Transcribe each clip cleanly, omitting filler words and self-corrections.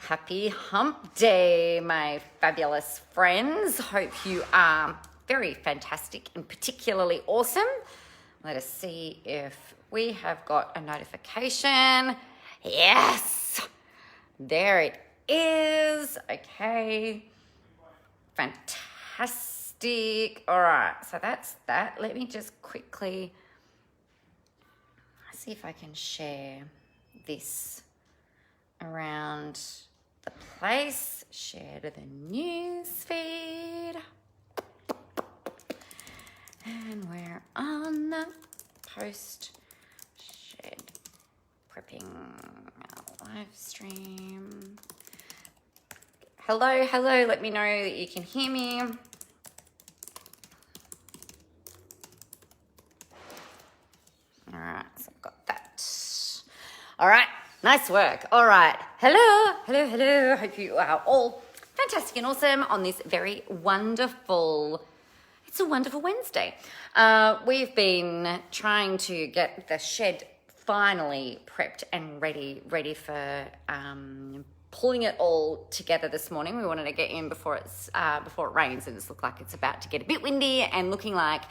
Happy hump day, my fabulous friends. Hope you are very fantastic and particularly awesome. Let us see if we have got a notification. Yes, there it is. Okay, fantastic. All right, so that's that. Let me just quickly see if I can share this around the place. Share to the news feed. And we're on the post shed prepping our live stream. Hello, let me know that you can hear me. All right, so I've got that. All right. Nice work. All right. Hello. Hope you are all fantastic and awesome on this very wonderful, it's a wonderful Wednesday. We've been trying to get the shed finally prepped and ready for pulling it all together this morning. We wanted to get in before it rains, and it's looked like it's about to get a bit windy and looking like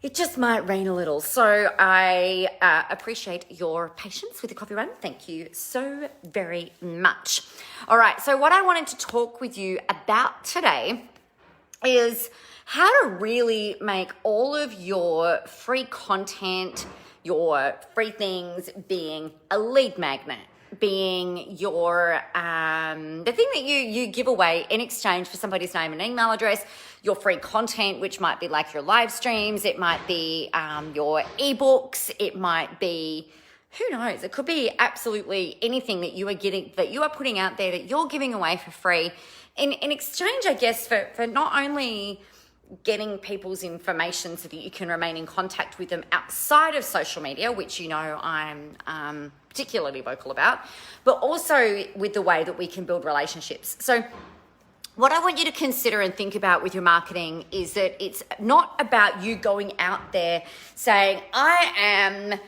it just might rain a little. So I appreciate your patience with the coffee run. Thank you so very much. All right, so what I wanted to talk with you about today is how to really make all of your free content, your free things, being a lead magnet, being your the thing that you give away in exchange for somebody's name and email address, your free content, which might be like your live streams, it might be your ebooks, it might be, who knows, it could be absolutely anything that you are getting, that you are putting out there, that you're giving away for free in exchange, I guess, for not only getting people's information so that you can remain in contact with them outside of social media, which you know I'm particularly vocal about, but also with the way that we can build relationships. So what I want you to consider and think about with your marketing is that it's not about you going out there saying, I am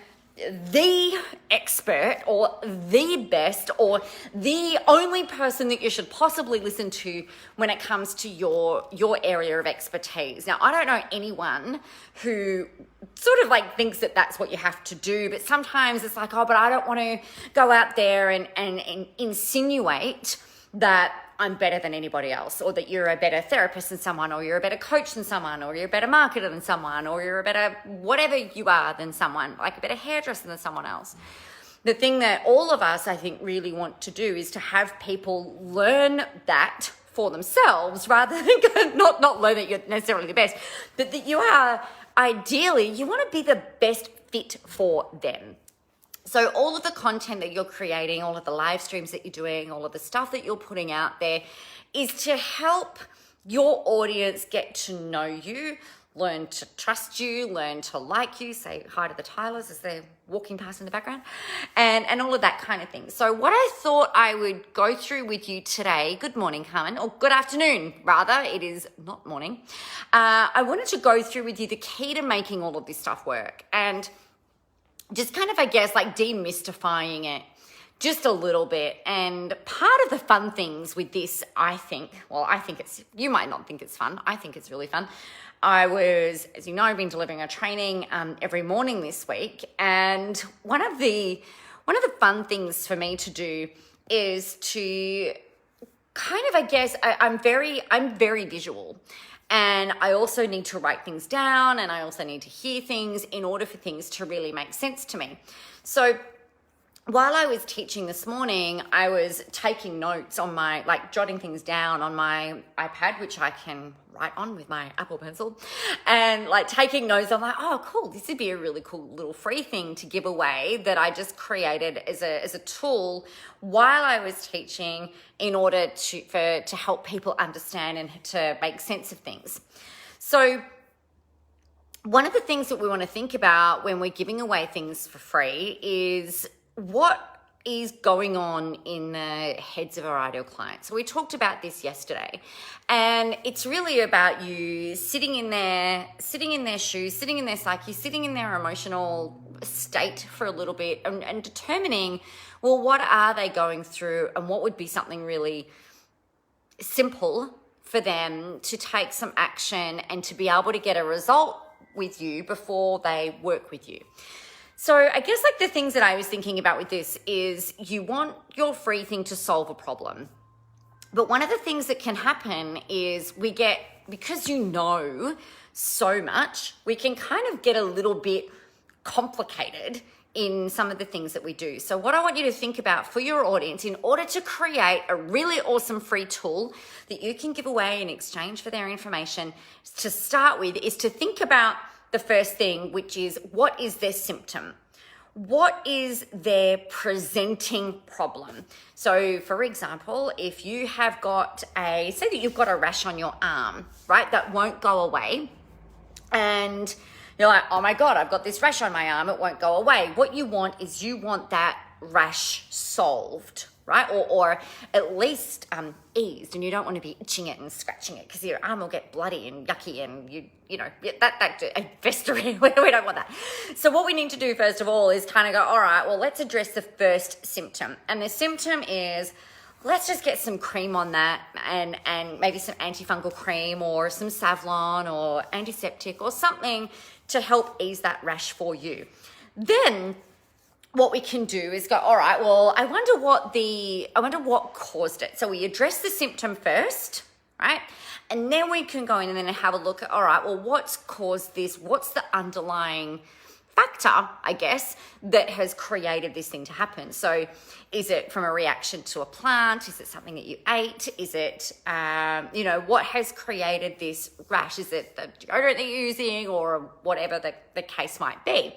the expert or the best or the only person that you should possibly listen to when it comes to your area of expertise. Now, I don't know anyone who sort of like thinks that that's what you have to do, but sometimes it's like, oh, but I don't want to go out there and insinuate that I'm better than anybody else, or that you're a better therapist than someone, or you're a better coach than someone, or you're a better marketer than someone, or you're a better whatever you are than someone, like a better hairdresser than someone else. The thing that all of us, I think, really want to do is to have people learn that for themselves, rather than not learn that you're necessarily the best, but that you are, ideally, you want to be the best fit for them. So all of the content that you're creating, all of the live streams that you're doing, all of the stuff that you're putting out there is to help your audience get to know you, learn to trust you, learn to like you, say hi to the Tylers as they're walking past in the background, and all of that kind of thing. So what I thought I would go through with you today, good morning, Carmen, or good afternoon, rather, it is not morning. I wanted to go through with you the key to making all of this stuff work, and just kind of, I guess, like demystifying it just a little bit. And part of the fun things with this, I think it's, you might not think it's fun. I think it's really fun. I was, as you know, I've been delivering a training every morning this week. And one of the fun things for me to do is to kind of, I guess, I'm very visual. And I also need to write things down, and I also need to hear things in order for things to really make sense to me. So while I was teaching this morning, I was taking notes on my, like jotting things down on my iPad, which I can write on with my Apple Pencil, and like taking notes. I'm like, oh, cool, this would be a really cool little free thing to give away that I just created as a tool while I was teaching in order to help people understand and to make sense of things. So one of the things that we want to think about when we're giving away things for free is what is going on in the heads of our ideal clients. So we talked about this yesterday, and it's really about you sitting in their shoes, sitting in their psyche, sitting in their emotional state for a little bit, and determining Well, what are they going through, and what would be something really simple for them to take some action and to be able to get a result with you before they work with you? So I guess like the things that I was thinking about with this is you want your free thing to solve a problem. But one of the things that can happen is because you know so much, we can kind of get a little bit complicated in some of the things that we do. So what I want you to think about for your audience, in order to create a really awesome free tool that you can give away in exchange for their information, to start with, is to think about the first thing, which is, what is their symptom? What is their presenting problem? So for example, if you have got say that you've got a rash on your arm, right, that won't go away, and you're like, oh my God, I've got this rash on my arm, it won't go away. What you want is that rash solved, right? Or at least eased, and you don't want to be itching it and scratching it because your arm will get bloody and yucky, and you know that festering. We don't want that. So what we need to do first of all is kind of go, all right, well, let's address the first symptom, and the symptom is, let's just get some cream on that, and maybe some antifungal cream or some Savlon or antiseptic or something to help ease that rash for you. Then what we can do is go, all right, well, I wonder what caused it. So we address the symptom first, right? And then we can go in and then have a look at, all right, well, what's caused this? What's the underlying factor, I guess, that has created this thing to happen? So is it from a reaction to a plant? Is it something that you ate? Is it, what has created this rash? Is it the deodorant that you're using, or whatever the case might be?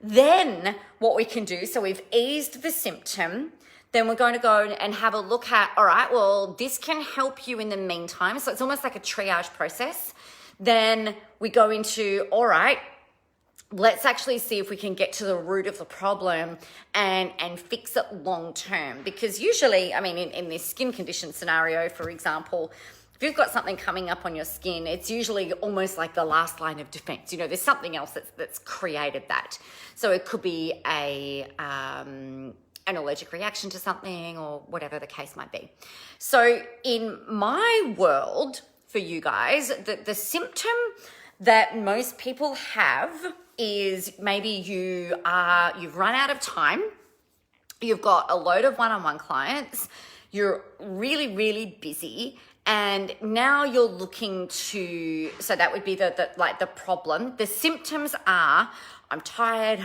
Then what we can do, so we've eased the symptom, then we're going to go and have a look at, all right, well, this can help you in the meantime. So it's almost like a triage process. Then we go into, all right, let's actually see if we can get to the root of the problem and fix it long term. Because usually, I mean, in this skin condition scenario, for example, if you've got something coming up on your skin, it's usually almost like the last line of defense. You know, there's something else that's created that. So it could be an allergic reaction to something, or whatever the case might be. So in my world, for you guys, the symptom that most people have is maybe you've run out of time, you've got a load of one-on-one clients, you're really, really busy, and now you're looking to, so that would be the problem. The symptoms are, I'm tired,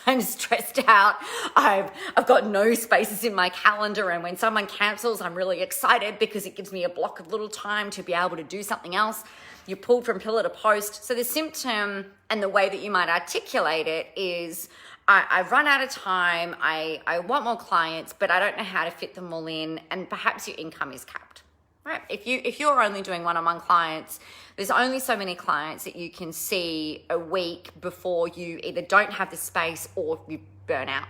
I'm stressed out, I've got no spaces in my calendar, and when someone cancels, I'm really excited because it gives me a block of little time to be able to do something else. You're pulled from pillar to post. So the symptom, and the way that you might articulate it, is, I've run out of time, I want more clients, but I don't know how to fit them all in, and perhaps your income is capped. Right? If you're only doing one-on-one clients, there's only so many clients that you can see a week before you either don't have the space or you burn out.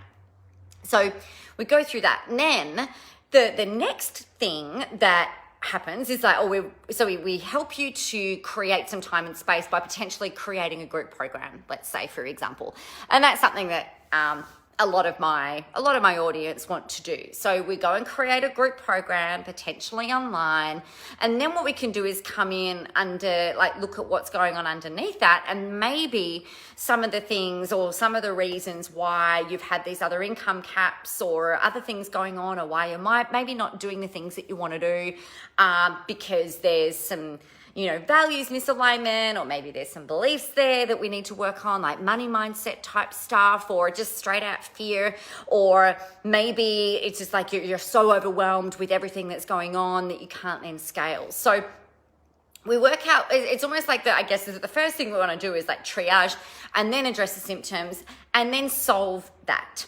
So we go through that. And then the next thing that happens is like, we help you to create some time and space by potentially creating a group program, let's say, for example. And that's something that a lot of my audience want to do. So we go and create a group program, potentially online, and then what we can do is come in under, look at what's going on underneath that, and maybe some of the things or some of the reasons why you've had these other income caps or other things going on, or why you might maybe not doing the things that you want to do because there's some values misalignment, or maybe there's some beliefs there that we need to work on, like money mindset type stuff, or just straight out fear, or maybe it's just like you're so overwhelmed with everything that's going on that you can't then scale. So we work out, it's almost like the first thing we want to do is like triage, and then address the symptoms, and then solve that.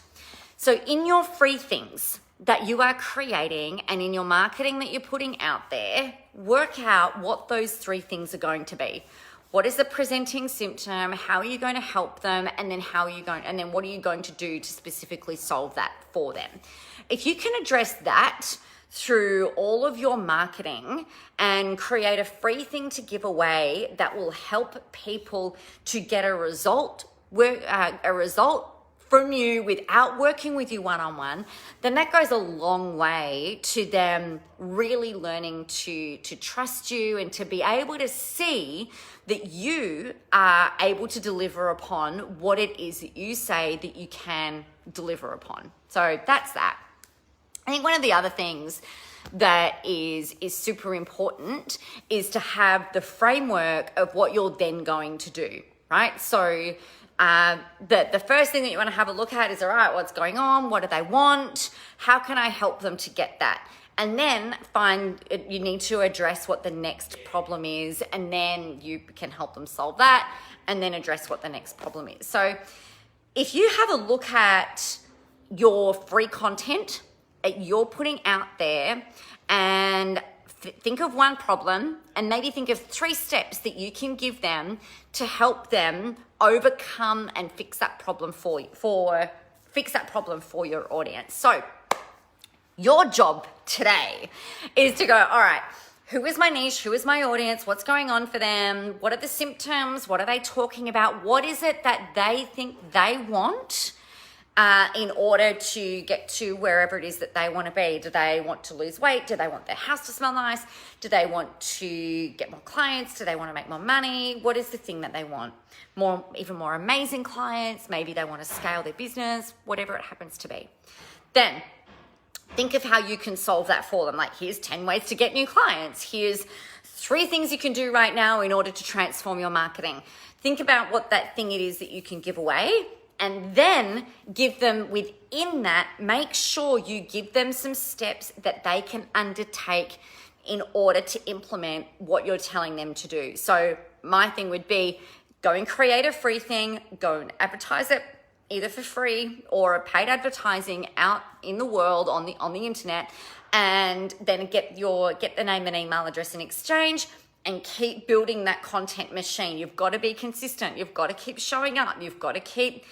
So in your free things that you are creating, and in your marketing that you're putting out there, work out what those three things are going to be. What is the presenting symptom? How are you going to help them? And then what are you going to do to specifically solve that for them? If you can address that through all of your marketing and create a free thing to give away that will help people to get a result from you without working with you one-on-one, then that goes a long way to them really learning to trust you and to be able to see that you are able to deliver upon what it is that you say that you can deliver upon. So that's that. I think one of the other things that is super important is to have the framework of what you're then going to do, right? So the first thing that you want to have a look at is, all right, what's going on? What do they want? How can I help them to get that? And then you need to address what the next problem is, and then you can help them solve that, and then address what the next problem is. So if you have a look at your free content that you're putting out there and think of one problem and maybe think of 3 steps that you can give them to help them overcome and fix that problem for your audience. So your job today is to go, all right, who is my niche? Who is my audience? What's going on for them? What are the symptoms? What are they talking about? What is it that they think they want in order to get to wherever it is that they want to be? Do they want to lose weight? Do they want their house to smell nice? Do they want to get more clients? Do they want to make more money? What is the thing that they want? Even more amazing clients. Maybe they want to scale their business, whatever it happens to be. Then think of how you can solve that for them. Like, here's 10 ways to get new clients. Here's 3 things you can do right now in order to transform your marketing. Think about what that thing it is that you can give away, and then give them within that, make sure you give them some steps that they can undertake in order to implement what you're telling them to do. So my thing would be, go and create a free thing, go and advertise it either for free or a paid advertising out in the world on the internet, and then get the name and email address in exchange and keep building that content machine. You've got to be consistent. You've got to keep showing up. You've got to keep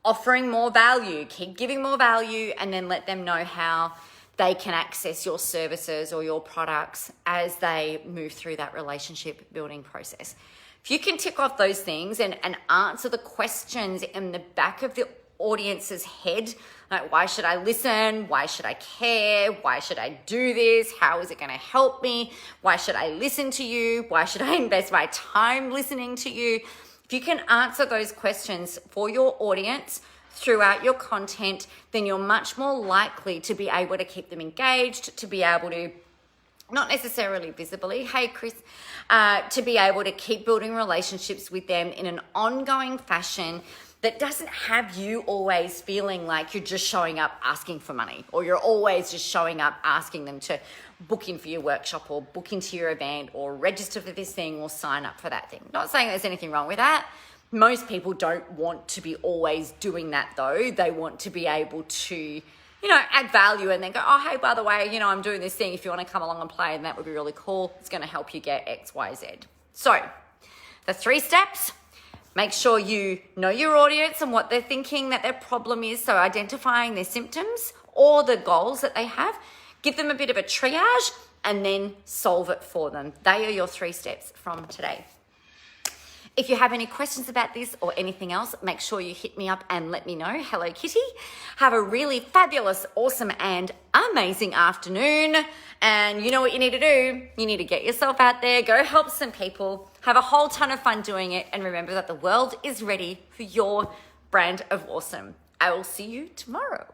offering more value, keep giving more value, and then let them know how they can access your services or your products as they move through that relationship building process. If you can tick off those things and answer the questions in the back of the audience's head, like, why should I listen? Why should I care? Why should I do this? How is it going to help me? Why should I listen to you? Why should I invest my time listening to you? If you can answer those questions for your audience throughout your content, then you're much more likely to be able to keep them engaged, to be able to, not necessarily visibly, hey Chris, to be able to keep building relationships with them in an ongoing fashion that doesn't have you always feeling like you're just showing up asking for money, or you're always just showing up asking them to book in for your workshop or book into your event or register for this thing or sign up for that thing. Not saying there's anything wrong with that. Most people don't want to be always doing that though. They want to be able to, add value and then go, oh, hey, by the way, I'm doing this thing. If you want to come along and play, and that would be really cool. It's going to help you get X, Y, Z. So the 3 steps: make sure you know your audience and what they're thinking that their problem is. So identifying their symptoms or the goals that they have, give them a bit of a triage, and then solve it for them. They are your 3 steps from today. If you have any questions about this or anything else, make sure you hit me up and let me know. Hello, Kitty. Have a really fabulous, awesome, and amazing afternoon. And you know what you need to do? You need to get yourself out there, go help some people, have a whole ton of fun doing it, and remember that the world is ready for your brand of awesome. I will see you tomorrow.